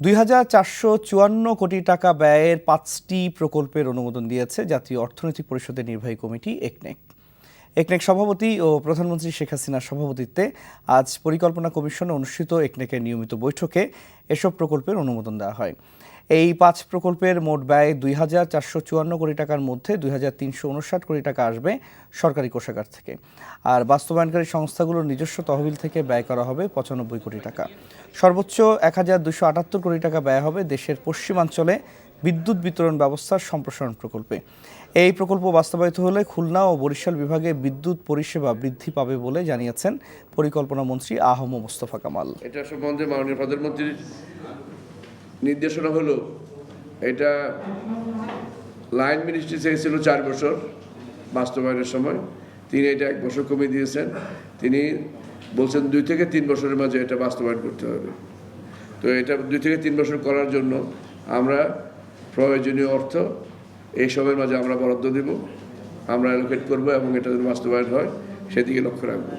২,৪৫৪ কোটি টাকা ব্যয়ের ৫টি প্রকল্পের অনুমোদন দিয়েছে জাতীয় অর্থনৈতিক পরিষদের নির্বাহী কমিটি একনেক। একনেক সভাপতি ও প্রধানমন্ত্রী শেখ হাসিনার সভাপতিত্বে আজ পরিকল্পনা কমিশনে অনুষ্ঠিত একনেকের নিয়মিত বৈঠকে এসব প্রকল্পের অনুমোদন দেওয়া হয়। এই ৫ প্রকল্পের মোট ব্যয় ২,৪৫৪ কোটি টাকার মধ্যে ২,৩৫৯ কোটি টাকা আসবে সরকারি কোষাগার থেকে, আর বাস্তবায়নকারী সংস্থাগুলোর নিজস্ব তহবিল থেকে ব্যয় করা হবে ৯৫ কোটি টাকা। সর্বোচ্চ ১,২৭৮ কোটি টাকা ব্যয় হবে দেশের পশ্চিমাঞ্চলে বিদ্যুৎ বিতরণ ব্যবস্থার সম্প্রসারণ প্রকল্পে। এই প্রকল্প বাস্তবায়িত হলে খুলনা ও বরিশাল বিভাগে বিদ্যুৎ পরিষেবা বৃদ্ধি পাবে বলে জানিয়েছেন পরিকল্পনা মন্ত্রী আ.হ.ম মোস্তফা কামাল। এটা সম্বন্ধে মাননীয় প্রধানমন্ত্রীর নির্দেশনা হলো, এটা লাইন মিনিস্ট্রি চেয়েছিল 4 বছর বাস্তবায়নের সময়, তিনি এটা 1 বছর কমিয়ে দিয়েছেন। তিনি বলছেন 2 থেকে 3 বছরের মাঝে এটা বাস্তবায়ন করতে হবে। তো এটা 2 থেকে 3 বছর করার জন্য আমরা প্রয়োজনীয় অর্থ এই সময়ের মাঝে আমরা বরাদ্দ দেব, আমরা অ্যালোকেট করবো এবং এটা যেন বাস্তবায়ন হয় সেদিকে লক্ষ্য রাখবো।